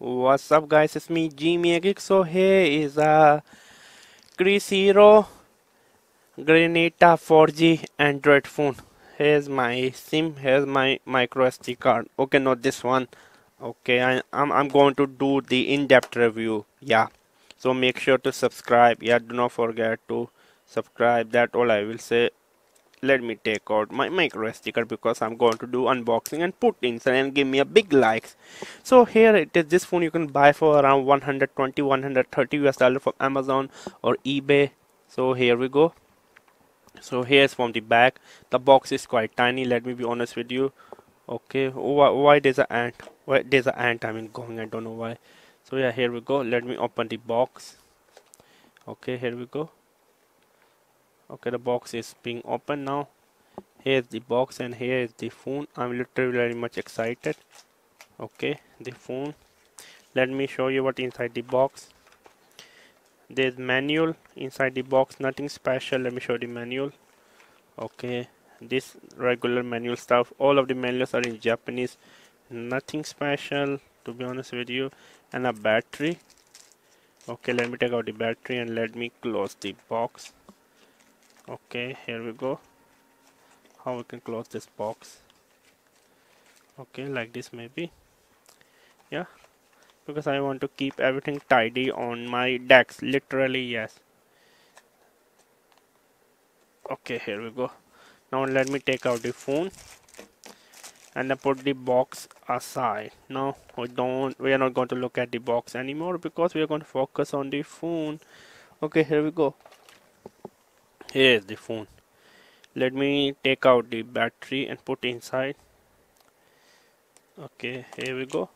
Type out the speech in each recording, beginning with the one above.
What's up guys, it's me Jimmy Geek. So here is a Kyocera Gratina 4G Android phone. Here's my SIM, here's my micro SD card. Okay, not this one. Okay, I'm going to do the in-depth review. Yeah. So make sure to subscribe. Yeah, do not forget to subscribe. That's all I will say. Let me take out my micro SD card because I'm going to do unboxing and put inside and give me a big likes. So here it is. This phone you can buy for around 120 130 US dollar from Amazon or eBay. So here we go. So here's from the back. The box is quite tiny, let me be honest with you. Okay, why there's an ant? Why there's an ant, I mean going, I don't know why. So yeah, here we go. Let me open the box. Okay, here we go. Okay, the box is being opened now. Here's the box and here is the phone. I'm literally very much excited. Okay, the phone. Let me show you what inside the box. There's manual inside the box, nothing special. Let me show the manual. Okay, this regular manual stuff. All of the manuals are in Japanese. Nothing special, to be honest with you. And a battery. Okay, let me take out the battery and let me close the box. Okay, here we go. How we can close this box? Okay, like this maybe. Yeah, because I want to keep everything tidy on my decks. Literally, yes. Okay, here we go. Now let me take out the phone and then put the box aside. Now we are not going to look at the box anymore because we are going to focus on the phone. Okay, here we go. Here is the phone. Let me take out the battery and put inside. Okay, here we go.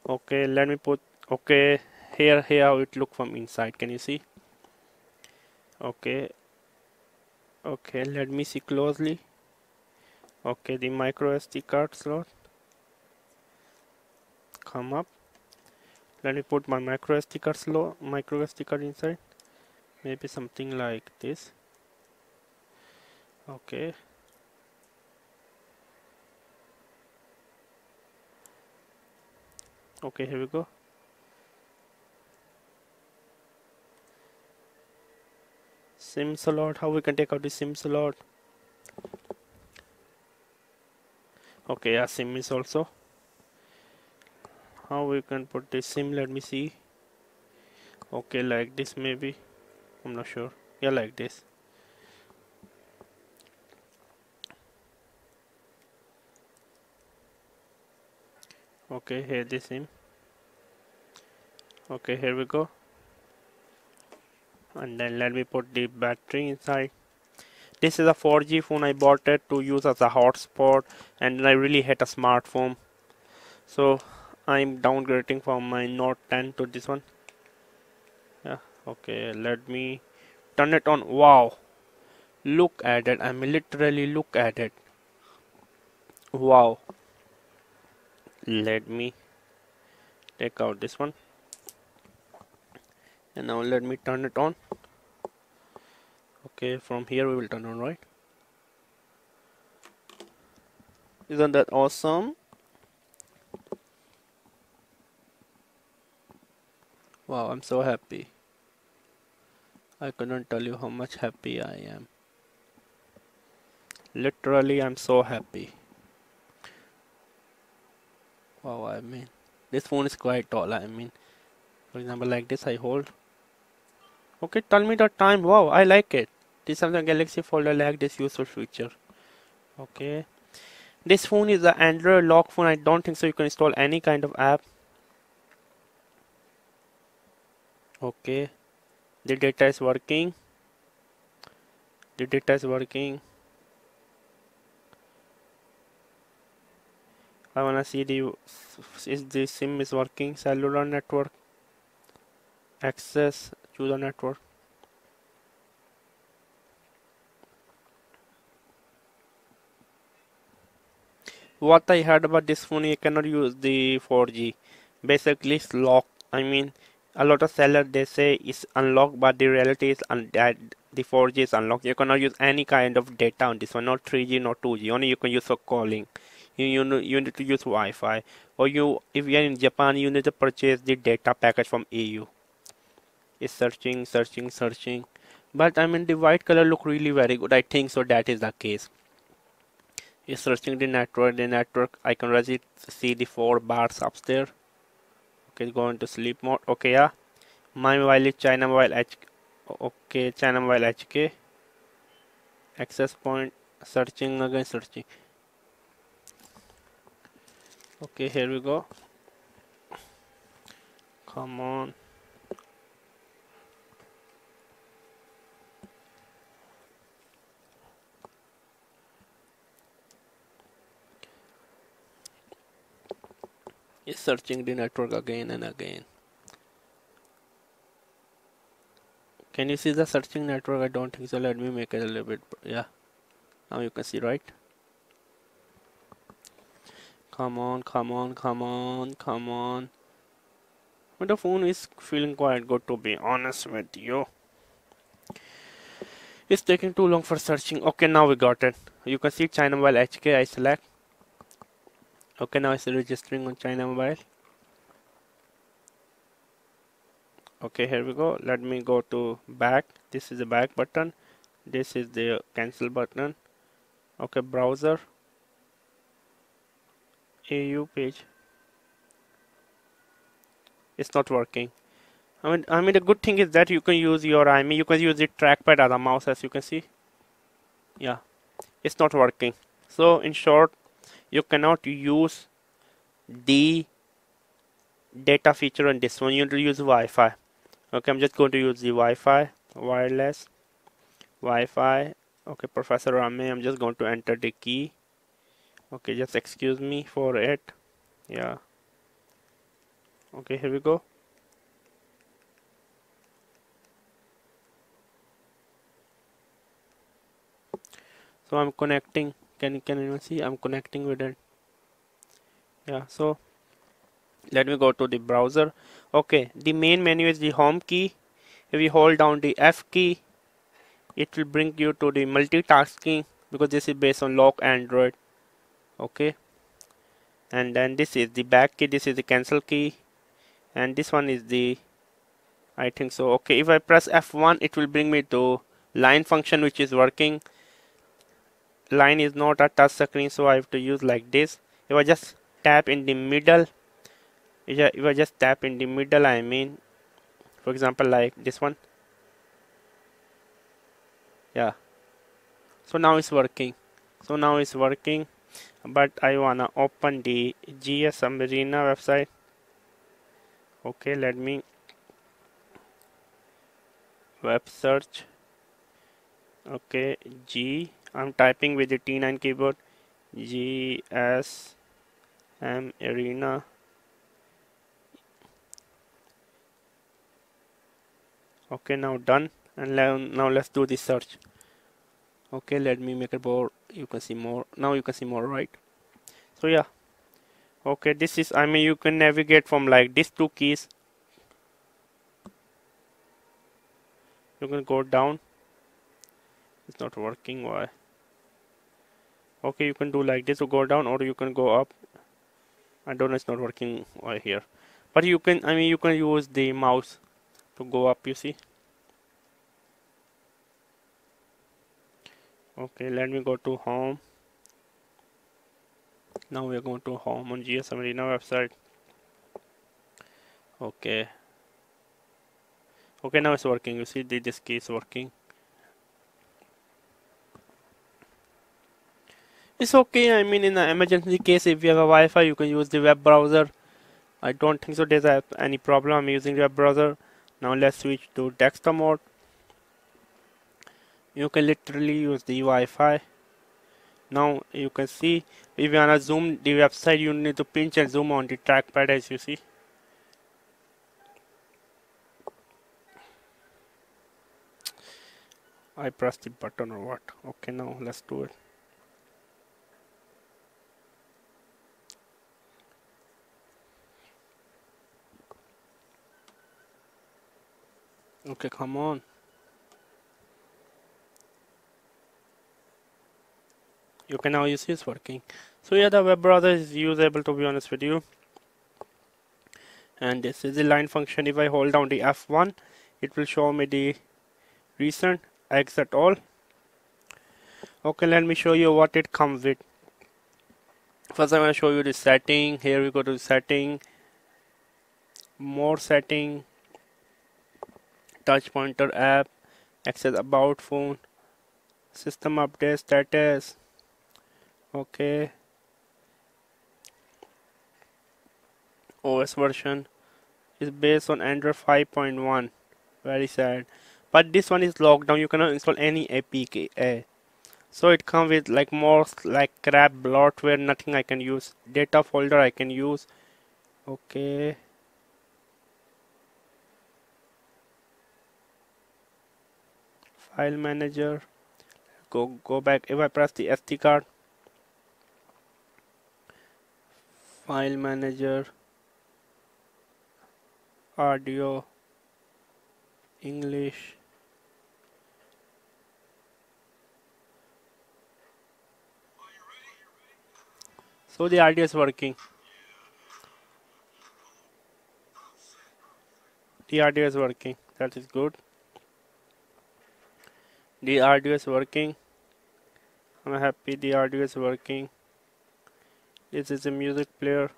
Okay, let me put. Okay, here how it look from inside. Can you see? Okay. Okay, let me see closely. Okay, the micro SD card slot. Come up. Let me put my micro SD card inside. Maybe something like this. Okay. Okay, here we go. SIM slot. How we can take out the SIM slot? Okay, yeah, SIM is also. How we can put the SIM? Let me see. Okay, like this maybe. I'm not sure. Yeah, like this. Okay, here the SIM. Okay, here we go. And then let me put the battery inside. This is a 4G phone. I bought it to use as a hotspot, and I really hate a smartphone. So I'm downgrading from my Note 10 to this one. Yeah. Okay, let me turn it on. Wow. Look at it. I mean, literally look at it. Wow. Let me take out this one. And now let me turn it on. Okay, from here we will turn on, right? Isn't that awesome? Wow, I'm so happy. I couldn't tell you how much happy I am. Literally, I'm so happy. Wow, I mean, this phone is quite tall. I mean, for example, like this, I hold. Okay, tell me the time. Wow, I like it. This Samsung Galaxy Fold, I like this useful feature. Okay, this phone is an Android lock phone. I don't think so you can install any kind of app. Okay, the data is working. The data is working. I wanna see the SIM is working. Cellular network. Access to the network. What I heard about this phone, you cannot use the 4G. Basically, it's locked. I mean, a lot of sellers they say it's unlocked, but the reality is that the 4G is unlocked. You cannot use any kind of data on this one, not 3G, not 2G. Only you can use for calling. you need to use Wi-Fi, or if you are in Japan, you need to purchase the data package from EU. It's searching, but I mean the white color look really very good. I think so that is the case. It's searching the network. I can already see the 4 bars upstairs. Okay, go into sleep mode. Okay, yeah. My mobile is China mobile H. Okay, China mobile HK. Access point. Searching again, searching. Okay, here we go. Come on. It's searching the network again and again. Can you see the searching network? I don't think so. Let me make it a little bit. Yeah. Now you can see, right? Come on. But the phone is feeling quite good, to be honest with you. It's taking too long for searching. Okay, now we got it. You can see China Mobile HK. I select. Okay, now it's registering on China Mobile. Okay, here we go. Let me go to back. This is the back button. This is the cancel button. Okay, browser. AU page. It's not working. I mean the good thing is that you can use you can use the trackpad as a mouse, as you can see. Yeah, it's not working. So in short, you cannot use the data feature on this one. You need to use Wi-Fi. Okay, I'm just going to use the Wi-Fi, wireless Wi-Fi. Okay, Professor Ramay, I'm just going to enter the key. Okay, just excuse me for it. Yeah. Okay, here we go. So I'm connecting. Can you see? I'm connecting with it. Yeah. So let me go to the browser. Okay, the main menu is the home key. If you hold down the F key, it will bring you to the multitasking, because this is based on lock Android. Okay, and then this is the back key. This is the cancel key, and this one is the, I think so. Okay, if I press F1, it will bring me to line function, which is working. Line is not a touch screen, so I have to use like this. If I just tap in the middle, if I just tap in the middle, I mean, for example, like this one. Yeah. So now it's working. But I wanna open the Kyocera Gratina website. Okay, let me web search. Okay, I'm typing with the T9 keyboard. GSM Arena. Okay, now done. And now let's do the search. Okay, let me make it more. You can see more. Now you can see more, right? So yeah. Okay, this is, I mean, you can navigate from like these 2 keys. You can go down. It's not working. Why? Okay, you can do like this to go down, or you can go up. I don't know, it's not working why here. But you can, I mean, you can use the mouse to go up, you see. Okay, let me go to home. Now we are going to home on Kyocera Gratina website. Okay. Okay, now it's working. You see, this key is working. It's okay. I mean, in an emergency case, if you have a Wi-Fi, you can use the web browser. I don't think so there's any problem. I'm using web browser. Now let's switch to desktop mode. You can literally use the Wi-Fi. Now you can see, if you wanna zoom the website, you need to pinch and zoom on the trackpad, as you see. I pressed the button or what? Okay, now let's do it. Okay, come on. you can now use is working. So yeah, the web browser is usable, to be honest with you. And this is the line function. If I hold down the F1, it will show me the recent, exit all. Okay, let me show you what it comes with. First, I'm going to show you the setting. Here we go to setting, more setting, touch pointer app, access about phone, system update status. Okay, OS version is based on Android 5.1. Very sad, but this one is locked down. You cannot install any APK. So it comes with like more like crap bloatware, nothing I can use. Data folder I can use. Okay. File manager. Go back. If I press the SD card. File manager. Audio. English. So the audio is working. The audio is working. That is good. The audio is working. I'm happy the audio is working. This is a music player.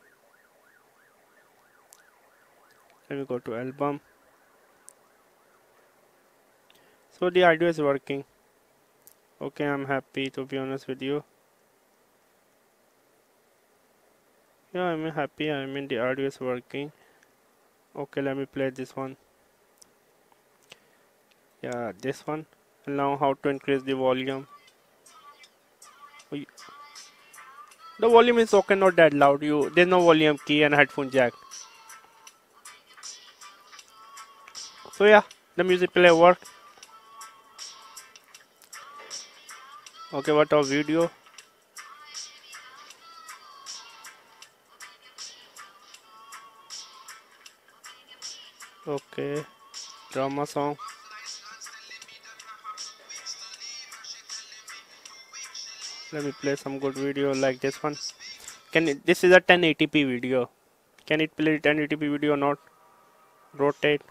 Let me go to album. So the audio is working. Okay, I'm happy, to be honest with you. Yeah, I'm happy. I mean the audio is working. Okay, let me play this one. Yeah, this one. And now how to increase the volume. The volume is okay, not that loud. There's no volume key and headphone jack. So yeah, the music player work. Okay, what our video? Okay, drama song. Let me play some good video like this one. This is a 1080p video. Can it play 1080p video or not? Rotate.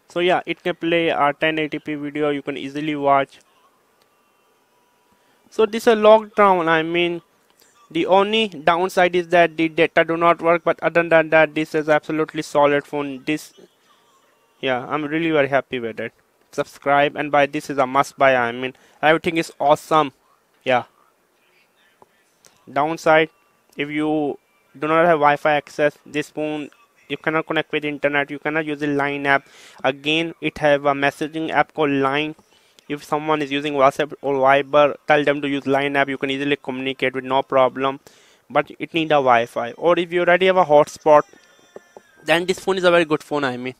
So yeah, it can play a 1080p video. You can easily watch. So this is a lockdown. I mean, the only downside is that the data do not work. But other than that, this is absolutely solid phone. Yeah, I'm really very happy with it. Subscribe and buy. This is a must buy. I mean, everything is awesome. Yeah. Downside, if you do not have Wi-Fi access, this phone you cannot connect with internet. You cannot use the Line app. Again, it have a messaging app called Line. If someone is using WhatsApp or Viber, tell them to use Line app. You can easily communicate with no problem. But it need a Wi-Fi. Or if you already have a hotspot, then this phone is a very good phone. I mean.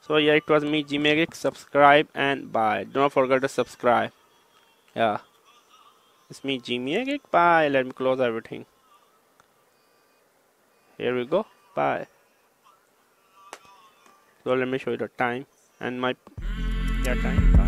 So yeah, it was me, Geek. Subscribe and bye. Do not forget to subscribe. Yeah. It's me, Geek. Bye. Let me close everything. Here we go. Bye. So let me show you the time and my time. Bye.